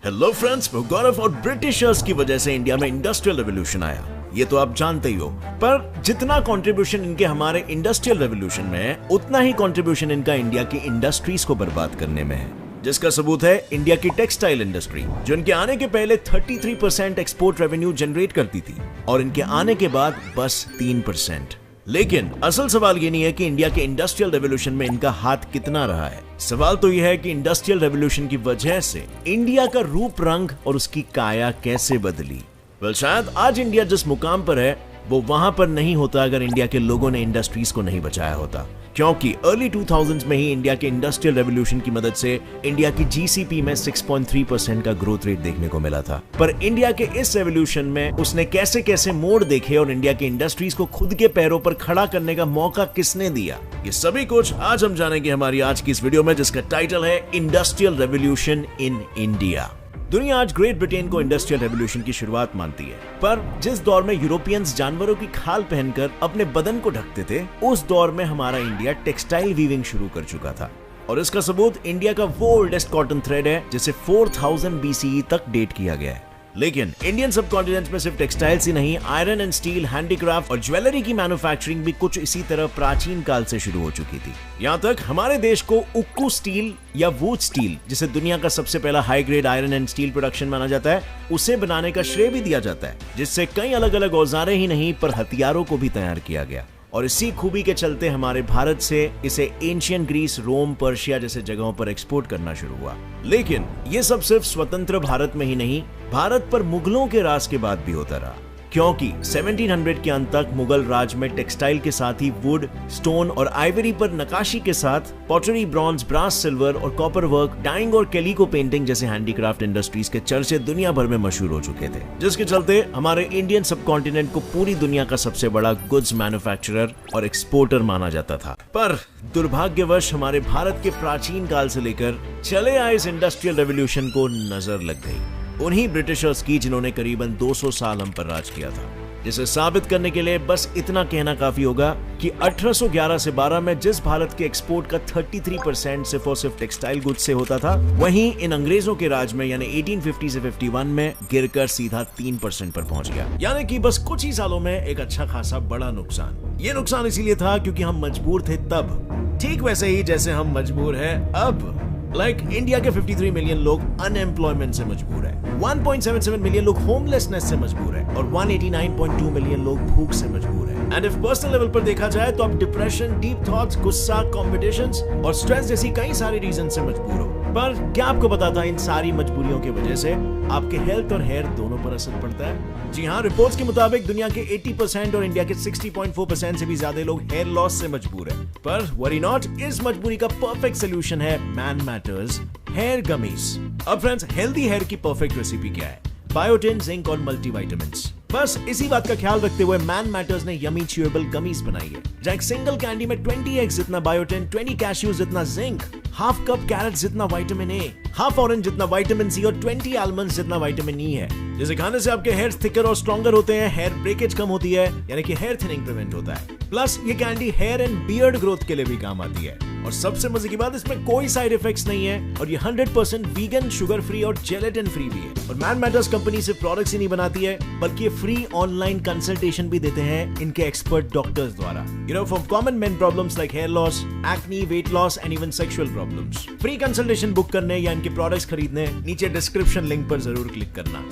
Hello friends, गौरव और Britishers की वजह से इंडिया में इंडस्ट्रियल रेवोल्यूशन आया, ये तो आप जानते ही हो। पर जितना कंट्रीब्यूशन इनके हमारे इंडस्ट्रियल रेवोल्यूशन में है, उतना ही कंट्रीब्यूशन इनका इंडिया की इंडस्ट्रीज को बर्बाद करने में है, जिसका सबूत है इंडिया की टेक्सटाइल इंडस्ट्री, जो इनके आने के पहले 33% एक्सपोर्ट रेवेन्यू जनरेट करती थी और इनके आने के बाद बस 3%। लेकिन असल सवाल ये नहीं है कि इंडिया के इंडस्ट्रियल रेवोल्यूशन में इनका हाथ कितना रहा है। सवाल तो यह है कि इंडस्ट्रियल रेवोल्यूशन की वजह से इंडिया का रूप रंग और उसकी काया कैसे बदली। शायद आज इंडिया जिस मुकाम पर है वो वहां पर नहीं होता अगर इंडिया के लोगों ने इंडस्ट्रीज को नहीं बचाया होता, क्योंकि अर्ली 2000s में ही इंडिया के इंडस्ट्रियल रेवोल्यूशन की मदद से इंडिया की जीसीपी में 6.3% का ग्रोथ रेट देखने को मिला था। पर इंडिया के इस रेवोल्यूशन में उसने कैसे कैसे मोड़ देखे और इंडिया की इंडस्ट्रीज को खुद के पैरों पर खड़ा करने का मौका किसने दिया, ये सभी कुछ आज हम जानेंगे हमारी आज की इस वीडियो में, जिसका टाइटल है इंडस्ट्रियल रेवोल्यूशन इन इंडिया। दुनिया आज ग्रेट ब्रिटेन को इंडस्ट्रियल रेवोल्यूशन की शुरुआत मानती है, पर जिस दौर में यूरोपियंस जानवरों की खाल पहनकर अपने बदन को ढकते थे, उस दौर में हमारा इंडिया टेक्सटाइल वीविंग शुरू कर चुका था। और इसका सबूत इंडिया का वो ओल्डेस्ट कॉटन थ्रेड है जिसे 4000 BCE तक डेट किया गया है। लेकिन इंडियन सबकॉन्टिनेंट में सिर्फ टेक्सटाइल्स ही नहीं, आयरन एंड स्टील, हैंडीक्राफ्ट और ज्वेलरी की मैन्युफैक्चरिंग भी कुछ इसी तरह प्राचीन काल से शुरू हो चुकी थी। यहाँ तक हमारे देश को उक्कू स्टील या वूड स्टील, जिसे दुनिया का सबसे पहला high grade iron and steel production माना जाता है, उसे बनाने का श्रेय भी दिया जाता है, जिससे कई अलग अलग औजारें ही नहीं पर हथियारों को भी तैयार किया गया। और इसी खूबी के चलते हमारे भारत से इसे एंशियंट ग्रीस, रोम, पर्शिया जैसे जगहों पर एक्सपोर्ट करना शुरू हुआ। लेकिन ये सब सिर्फ स्वतंत्र भारत में ही नहीं, भारत पर मुगलों के राज के बाद भी होता रहा, क्योंकि 1700 के अंत तक मुगल राज में टेक्सटाइल के साथ ही वुड, स्टोन और आइवरी पर नकाशी के साथ पॉटरी, ब्रॉन्ज, ब्रास, सिल्वर और कॉपर वर्क, डाइंग और कैलिको पेंटिंग जैसे हैंडीक्राफ्ट इंडस्ट्रीज के चर्चे दुनिया भर में मशहूर हो चुके थे, जिसके चलते हमारे इंडियन सबकॉन्टिनेंट को पूरी दुनिया का सबसे बड़ा गुड्स मैन्युफैक्चरर और एक्सपोर्टर माना जाता था। पर दुर्भाग्यवश हमारे भारत के प्राचीन काल से लेकर चले आए इस इंडस्ट्रियल रेवोल्यूशन को नजर लग गई उन्हीं ब्रिटिशर्स की, जिन्होंने करीबन 200 साल हम पर राज किया था। जिसे साबित करने के लिए बस इतना कहना काफी होगा कि 1811 से 12 में जिस भारत के एक्सपोर्ट का 33% सिर्फ और सिर्फ टेक्सटाइल गुड्स से होता था, वहीं इन अंग्रेजों के राज में यानी 1850 से 51 में गिरकर सीधा 3% पर पहुंच गया। यानी कि बस कुछ ही सालों में एक अच्छा खासा बड़ा नुकसान। ये नुकसान इसीलिए था क्योंकि हम मजबूर थे तब, ठीक वैसे ही जैसे हम मजबूर है अब। इंडिया के 53 मिलियन लोग अनएम्प्लॉयमेंट से मजबूर है, 1.77 मिलियन लोग होमलेसनेस से मजबूर है और 189.2 मिलियन लोग भूख से मजबूर है। एंड इफ पर्सनल लेवल पर देखा जाए तो आप डिप्रेशन, डीप थॉट्स, गुस्सा, कॉम्पिटिशंस और स्ट्रेस जैसी कई सारी रीजन से मजबूर हो। पर क्या आपको पता था इन सारी मजबूरियों की वजह से आपके हेल्थ और हेयर दोनों पर असर पड़ता है? जी हाँ, रिपोर्ट्स के मुताबिक दुनिया के 80% और इंडिया के 60.4% से भी ज्यादा लोग हेयर लॉस से मजबूर है। पर वरी नॉट, इस मजबूरी का परफेक्ट सोल्यूशन है मैन मैटर्स हेयर गमीज। अब फ्रेंड्स, हेल्दी हेयर की परफेक्ट रेसिपी क्या है? बायोटिन, जिंक और मल्टीविटामिन्स। बस इसी बात का ख्याल रखते हुए मैन मैटर्स ने यमी च्यूएबल गमीज बनाई है, जहां एक सिंगल कैंडी में 20 एग्स जितना बायोटिन, 20 कैश्यूज जितना जिंक, हाफ कप कैरेट जितना विटामिन ए, हाफ ऑरेंज जितना विटामिन सी और 20 आलमंड्स जितना विटामिन ई है, जिसे खाने से आपके हेयर थिकर और स्ट्रॉन्गर होते हैं, हेयर ब्रेकेज कम होती है, यानी कि हेयर थिनिंग प्रिवेंट होता है। प्लस ये candy hair and beard growth के लिए भी काम आती है। और सबसे मजे की बात, इसमें कोई साइड इफेक्ट्स नहीं है और ये 100% वीगन, शुगर फ्री और जेलेटिन फ्री भी है। और मैन मैटर्स कंपनी सिर्फ प्रोडक्ट्स ही नहीं बनाती है, बल्कि ये फ्री ऑनलाइन कंसल्टेशन भी देते हैं इनके एक्सपर्ट डॉक्टर्स द्वारा, for common men problems like hair loss, acne, weight loss and even sexual problems. Free consultation book करने या इनके प्रोडक्ट्स खरीदने नीचे डिस्क्रिप्शन लिंक पर जरूर क्लिक करना।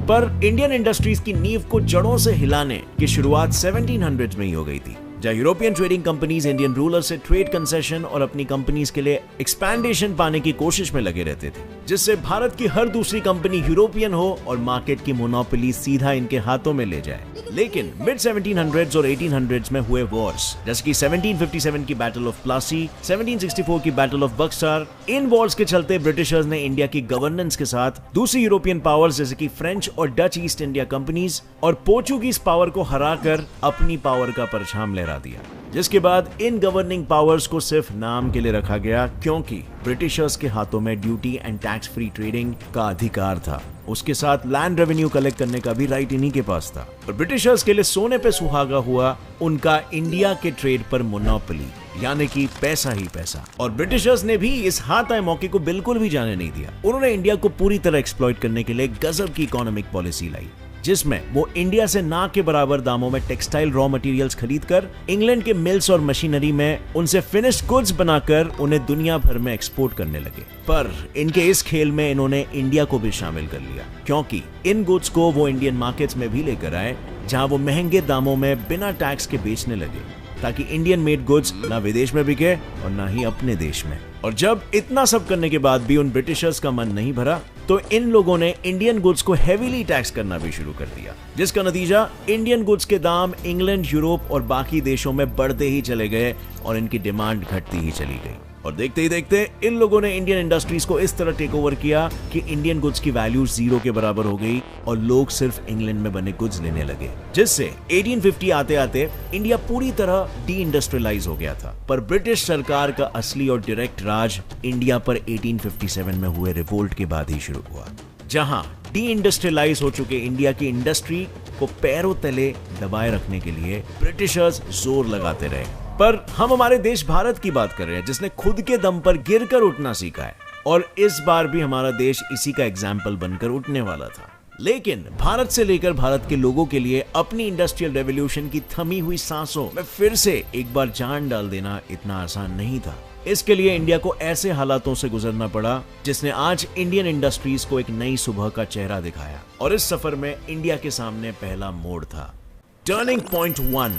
पर इंडियन इंडस्ट्रीज की नींव को जड़ों से हिलाने की शुरुआत 1700 में ही हो गई थी, जहां European trading companies Indian ruler से ट्रेड कंसेशन और अपनी कंपनीज के लिए एक्सपेंडेशन पाने की कोशिश में लगे रहते थे, जिससे भारत की हर दूसरी कंपनी यूरोपियन हो और मार्केट की मोनोपोली सीधा इनके हाथों में ले जाए। लेकिन मिड 1700s और 1800s में हुए वॉर्स, जैसे कि 1757 की बैटल ऑफ प्लासी, 1764 की battle of Buxar, in Wars के चलते ब्रिटिशर्स ने इंडिया की गवर्नेंस के साथ दूसरी यूरोपियन पावर्स जैसे कि फ्रेंच और डच ईस्ट इंडिया कंपनीज और पोर्चुगीज पावर को हराकर अपनी पावर का परछाम लहरा दिया। जिसके बाद इन गवर्निंग पावर्स को सिर्फ नाम के लिए रखा गया, क्योंकि ब्रिटिशर्स के हाथों में duty and tax free trading का अधिकार था। उसके साथ लैंड रेवेन्यू कलेक्ट करने का भी राइट इन्हीं के पास था। और ब्रिटिशर्स के लिए सोने पे सुहागा हुआ उनका इंडिया के ट्रेड पर मोनोपोली, यानी कि पैसा ही पैसा। और ब्रिटिशर्स ने भी इस हाथ आए मौके को बिल्कुल भी जाने नहीं दिया। उन्होंने इंडिया को पूरी तरह एक्सप्लॉइट करने के लिए गजब की इकोनॉमिक पॉलिसी लाई, जिसमें वो इंडिया से ना के बराबर दामों में टेक्सटाइल रॉ मटेरियल्स खरीदकर इंग्लैंड के मिल्स और मशीनरी में उनसे फिनिश्ड गुड्स बनाकर उन्हें दुनिया भर में एक्सपोर्ट करने लगे। पर इनके इस खेल में इन्होंने इंडिया को भी शामिल कर लिया, क्योंकि इन गुड्स को वो इंडियन मार्केट्स में भी लेकर आए, जहां वो महंगे दामों में बिना टैक्स के बेचने लगे, ताकि इंडियन मेड गुड्स ना विदेश में बिके और ना ही अपने देश में। और जब इतना सब करने के बाद भी उन ब्रिटिशर्स का मन नहीं भरा, तो इन लोगों ने इंडियन गुड्स को हेवीली टैक्स करना भी शुरू कर दिया, जिसका नतीजा इंडियन गुड्स के दाम इंग्लैंड, यूरोप और बाकी देशों में बढ़ते ही चले गए और इनकी डिमांड घटती ही चली गई। और देखते ही देखते इन लोगों ने इंडियन इंडस्ट्रीज को इस तरह टेक ओवर किया कि इंडियन गुड्स की वैल्यू 0 के बराबर हो गई और लोग सिर्फ इंग्लैंड में बने गुड्स लेने लगे, जिससे 1850 आते आते इंडिया पूरी तरह डी इंडस्ट्रियलाइज हो गया था। पर ब्रिटिश सरकार का असली और डायरेक्ट राज इंडिया पर 1857 में हुए रिवोल्ट के बाद ही शुरू हुआ, जहां डी इंडस्ट्रियलाइज हो चुके इंडिया की इंडस्ट्री को पैरों तले दबाए रखने के लिए ब्रिटिशर्स जोर लगाते रहे। पर हम हमारे देश भारत की बात कर रहे हैं, जिसने खुद के दम पर गिरकर उठना सीखा है, और इस बार भी हमारा देश इसी का एग्जाम्पल बनकर उठने वाला था। लेकिन भारत से लेकर भारत के लोगों के लिए अपनी इंडस्ट्रियल रेवोल्यूशन की थमी हुई सांसों में फिर से एक बार जान डाल देना इतना आसान नहीं था। इसके लिए इंडिया को ऐसे हालातों से गुजरना पड़ा, जिसने आज इंडियन इंडस्ट्रीज को एक नई सुबह का चेहरा दिखाया। और इस सफर में इंडिया के सामने पहला मोड़ था। टर्निंग पॉइंट 1,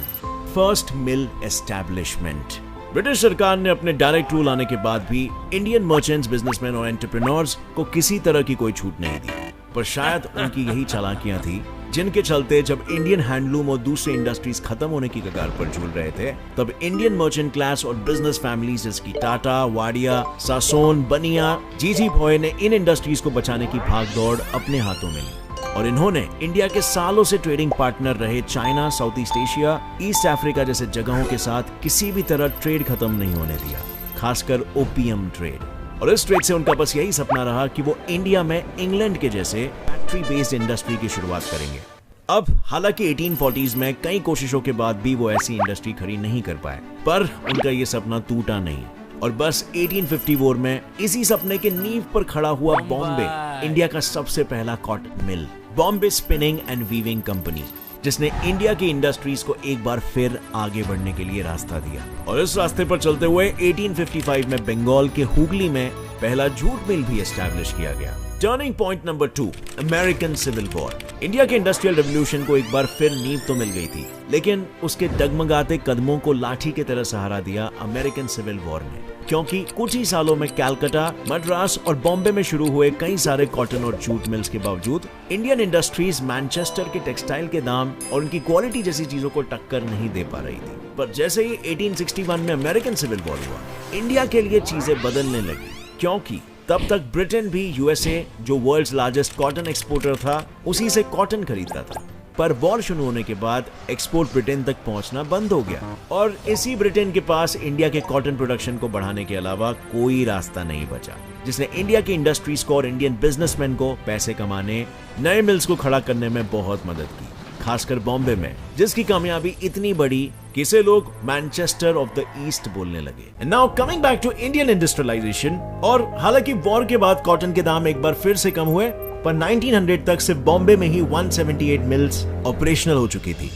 फर्स्ट मिल एस्टैब्लिशमेंट। ब्रिटिश सरकार ने अपने डायरेक्ट रूल आने के बाद भी इंडियन मर्चेंट्स, बिजनेसमैन और एंटरप्रेन्योर्स को किसी तरह की कोई छूट नहीं दी। पर शायद उनकी यही चालाकियां थी, जिनके चलते जब इंडियन हैंडलूम और दूसरे इंडस्ट्रीज खत्म होने की कगार पर झूल रहे थे, तब इंडियन मर्चेंट क्लास और बिजनेस फैमिलीज जैसे टाटा, वाडिया, सासोन, बनिया, जीजी भॉय ने इन इंडस्ट्रीज को बचाने की भागदौड़ अपने हाथों में ली। और इन्होंने इंडिया के सालों से ट्रेडिंग पार्टनर रहे China, south east Asia, east Africa जैसे जगहों के साथ किसी भी तरह ट्रेड खत्म नहीं होने दिया, खासकर ओपीएम ट्रेड। और इस ट्रेड से उनका बस यही सपना रहा कि वो इंडिया में इंग्लैंड के जैसे फैक्ट्री बेस्ड इंडस्ट्री की शुरुआत करेंगे। अब हालांकि 1840s में कई कोशिशों के बाद भी वो ऐसी इंडस्ट्री खड़ी नहीं कर पाए, पर उनका ये सपना टूटा नहीं। और बस 1854 में इसी सपने के नींव पर खड़ा हुआ बॉम्बे, इंडिया का सबसे पहला cotton mill, Bombay spinning and weaving company, जिसने इंडिया की इंडस्ट्रीज को एक बार फिर आगे बढ़ने के लिए रास्ता दिया। और इस रास्ते पर चलते हुए 1855 में बंगाल के हुगली में पहला जूट मिल भी एस्टैब्लिश किया गया। Turning point number 2, American civil war. India के इंडस्ट्रियल रेवोल्यूशन को एक बार फिर नींव तो मिल गई थी, लेकिन उसके डगमगाते कदमों को लाठी की तरह सहारा दिया अमेरिकन सिविल वॉर ने, क्योंकि कुछ ही सालों में कलकत्ता, मद्रास और बॉम्बे में शुरू हुए कई सारे कॉटन और जूट मिल्स के बावजूद इंडियन इंडस्ट्रीज मैनचेस्टर के टेक्सटाइल के दाम और उनकी क्वालिटी जैसी चीजों को टक्कर नहीं दे पा रही थी। पर जैसे ही 1861 में अमेरिकन सिविल वॉर हुआ, इंडिया के लिए चीजें बदलने लगी, क्योंकि तब तक ब्रिटेन भी यूएसए, जो वर्ल्ड्स लार्जेस्ट कॉटन एक्सपोर्टर था, उसी से कॉटन खरीदता था। पर वॉर शुरू होने के बाद एक्सपोर्ट ब्रिटेन तक पहुंचना बंद हो गया, और इसी ब्रिटेन के पास इंडिया के कॉटन प्रोडक्शन को बढ़ाने के अलावा कोई रास्ता नहीं बचा, जिसने इंडिया की इंडस्ट्रीज को और इंडियन बिजनेसमैन को पैसे कमाने, नए मिल्स को खड़ा करने में बहुत मदद की, खासकर बॉम्बे में, जिसकी कामयाबी इतनी बड़ी कि इसे लोग मैनचेस्टर ऑफ द ईस्ट बोलने लगे। Now coming back to Indian industrialization. और हालांकि वॉर के बाद कॉटन के दाम एक बार फिर से कम हुए, पर 1900 तक सिर्फ बॉम्बे में ही 178 मिल्स ऑपरेशनल हो चुकी थी।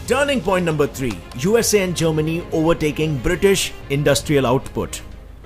Turning point number 3, USA and Germany overtaking British industrial output.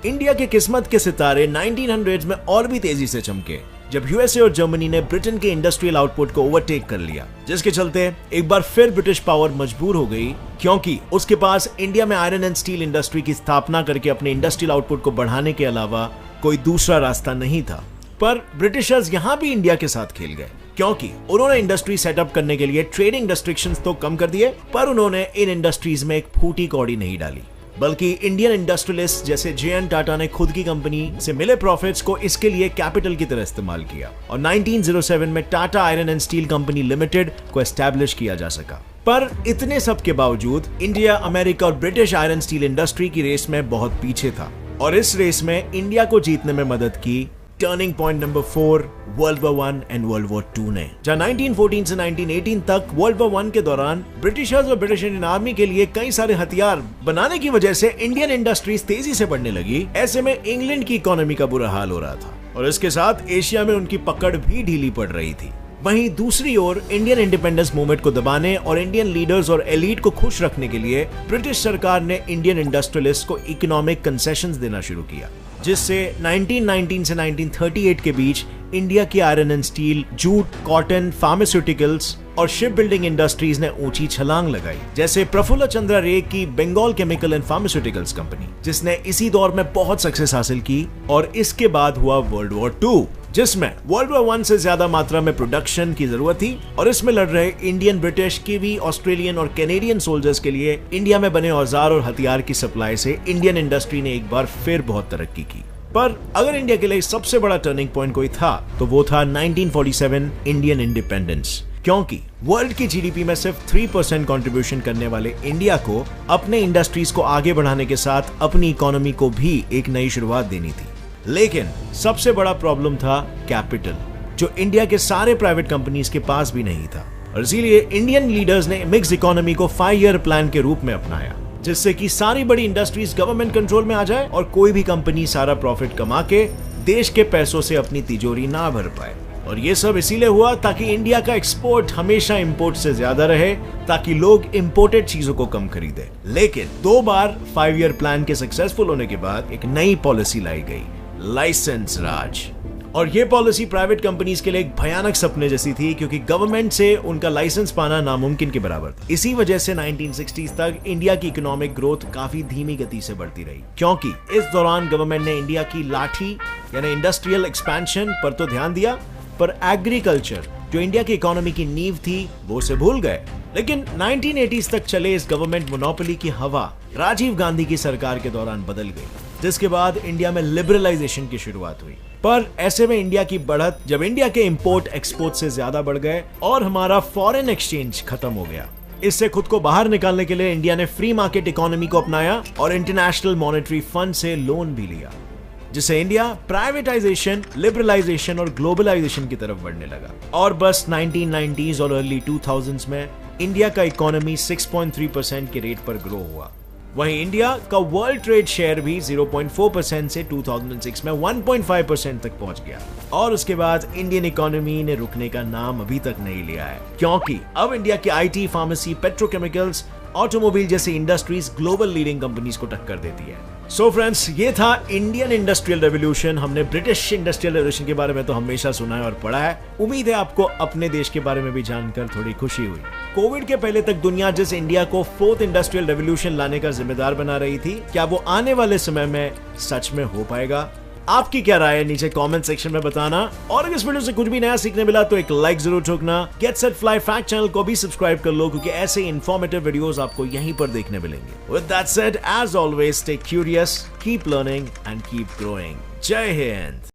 India के किस्मत के सितारे 1900s में और भी तेजी से चमके, जब यूएसए और जर्मनी ने ब्रिटेन के इंडस्ट्रियल आउटपुट को ओवरटेक कर लिया, जिसके चलते एक बार फिर ब्रिटिश पावर मजबूर हो गई, क्योंकि उसके पास इंडिया में आयरन एंड स्टील इंडस्ट्री की स्थापना करके अपने इंडस्ट्रियल आउटपुट को बढ़ाने के अलावा कोई दूसरा रास्ता नहीं था। पर ब्रिटिशर्स यहां भी इंडिया के साथ खेल गए, क्योंकि उन्होंने इंडस्ट्री सेटअप करने के लिए ट्रेडिंग रेस्ट्रिक्शंस तो कम कर दिए, पर उन्होंने इन इंडस्ट्रीज में एक फूटी कौड़ी नहीं डाली, बल्कि इंडियन इंडस्ट्रियलिस्ट जैसे जे.एन. टाटा ने खुद की कंपनी से मिले प्रॉफिट्स को इसके लिए कैपिटल की तरह इस्तेमाल किया, और 1907 में Tata iron and steel company limited को एस्टैब्लिश किया जा सका। पर इतने सब के बावजूद इंडिया, अमेरिका और ब्रिटिश आयरन स्टील इंडस्ट्री की रेस में बहुत पीछे था और इस रेस में इंडिया को जीतने में मदद की turning point number 4, world war 1 and world war 2 ने। जहां 1914 से 1918 तक वर्ल्ड वॉर 1 के दौरान ब्रिटिशर्स और ब्रिटिश इंडियन आर्मी के लिए कई सारे हथियार बनाने की वजह से इंडियन इंडस्ट्रीज तेजी से बढ़ने लगी। ऐसे में इंग्लैंड की इकोनॉमी का बुरा हाल हो रहा था और इसके साथ एशिया में उनकी पकड़ भी ढीली पड़ रही थी। वहीं दूसरी ओर इंडियन इंडिपेंडेंस मूवमेंट को दबाने और इंडियन लीडर्स और एलीट को खुश रखने के लिए ब्रिटिश सरकार ने इंडियन इंडस्ट्रियलिस्ट को इकोनॉमिक कंसेशंस देना शुरू किया, जिससे 1919 से 1938 के बीच इंडिया की iron and steel, jute, cotton, pharmaceuticals और शिप बिल्डिंग इंडस्ट्रीज ने ऊंची छलांग लगाई। जैसे प्रफुल्ल चंद्र रे की Bengal chemical and pharmaceuticals company, जिसने इसी दौर में बहुत सक्सेस हासिल की। और इसके बाद हुआ वर्ल्ड वॉर 2, जिसमें वर्ल्ड वॉर 1 से ज्यादा मात्रा में प्रोडक्शन की जरूरत थी और इसमें लड़ रहे इंडियन, ब्रिटिश, कीवी, ऑस्ट्रेलियन और कैनेडियन सोल्जर्स के लिए इंडिया में बने औजार और हथियार की सप्लाई से इंडियन इंडस्ट्री ने एक बार फिर बहुत तरक्की की। पर अगर इंडिया के लिए सबसे बड़ा टर्निंग पॉइंट कोई था तो वो था 1947 इंडियन इंडिपेंडेंस, क्योंकि वर्ल्ड की जीडीपी में सिर्फ 3% कंट्रीब्यूशन करने वाले इंडिया को अपने इंडस्ट्रीज को आगे बढ़ाने के साथ अपनी इकोनॉमी को भी एक नई शुरुआत देनी थी। लेकिन सबसे बड़ा प्रॉब्लम था कैपिटल, जो इंडिया के सारे प्राइवेट कंपनीज के पास भी नहीं था और इसीलिए इंडियन लीडर्स ने मिक्स इकोनॉमी को 5 ईयर प्लान के रूप में अपनाया, जिससे कि सारी बड़ी इंडस्ट्रीज गवर्नमेंट कंट्रोल में आ जाए और कोई भी कंपनी सारा प्रॉफिट कमा के देश के पैसों से अपनी तिजोरी ना भर पाए। और ये सब इसीलिए हुआ ताकि इंडिया का एक्सपोर्ट हमेशा इंपोर्ट से ज्यादा रहे, ताकि लोग इंपोर्टेड चीजों को कम खरीदे। लेकिन 2 बार 5 ईयर प्लान के सक्सेसफुल होने के बाद एक नई पॉलिसी लाई गई, लाइसेंस राज। और ये पॉलिसी प्राइवेट कंपनीज के लिए एक भयानक सपने जैसी थी, क्योंकि गवर्नमेंट से उनका लाइसेंस पाना नामुमकिन के बराबर था। इसी वजह से 1960s तक इंडिया की इकोनॉमिक ग्रोथ काफी धीमी गति से बढ़ती रही, क्योंकि इस दौरान गवर्नमेंट ने इंडिया की लाठी यानी इंडस्ट्रियल एक्सपेंशन पर तो ध्यान दिया, पर एग्रीकल्चर जो इंडिया की इकोनॉमी की नींव थी वो से भूल गए। लेकिन 1980s तक चले इस गवर्नमेंट मोनोपोली की हवा राजीव गांधी की सरकार के दौरान बदल गई, जिसके बाद इंडिया में लिबरलाइजेशन की शुरुआत हुई। पर ऐसे में इंडिया की बढ़त जब इंडिया के इंपोर्ट एक्सपोर्ट से ज्यादा बढ़ गए और हमारा फॉरेन एक्सचेंज खत्म हो गया, इससे खुद को बाहर निकालने के लिए इंडिया ने फ्री मार्केट इकोनॉमी को अपनाया और इंटरनेशनल मॉनेटरी फंड से लोन भी लिया, जिससे इंडिया प्राइवेटाइजेशन, लिबरलाइजेशन और ग्लोबलाइजेशन की तरफ बढ़ने लगा। और बस 1990s और अर्ली 2000s में इंडिया का इकोनॉमी 6.3% के रेट पर ग्रो हुआ। वहीं इंडिया का वर्ल्ड ट्रेड शेयर भी 0.4% से 2006 में 1.5% तक पहुंच गया। और उसके बाद इंडियन इकोनॉमी ने रुकने का नाम अभी तक नहीं लिया है, क्योंकि अब इंडिया के आईटी, फार्मेसी, पेट्रोकेमिकल्स, ऑटोमोबाइल जैसी इंडस्ट्रीज ग्लोबल लीडिंग कंपनीज को टक्कर देती है। सो फ्रेंड्स, ये था इंडियन इंडस्ट्रियल रेवोल्यूशन। हमने ब्रिटिश इंडस्ट्रियल रेवोल्यूशन के बारे में तो हमेशा सुना है और पढ़ा है। उम्मीद है आपको अपने देश के बारे में भी जानकर थोड़ी खुशी हुई। कोविड के पहले तक दुनिया जिस इंडिया को 4th इंडस्ट्रियल रेवोल्यूशन लाने का जिम्मेदार बना रही थी, क्या वो आने वाले समय में सच में हो पाएगा? आपकी क्या राय है नीचे कमेंट सेक्शन में बताना। और अगर इस वीडियो से कुछ भी नया सीखने मिला तो एक लाइक जरूर ठोकना। Get set fly fact channel को भी सब्सक्राइब कर लो, क्योंकि ऐसे इंफॉर्मेटिव वीडियोस आपको यहीं पर देखने मिलेंगे। With that said, as always, stay curious, keep learning and keep growing. Jai Hind.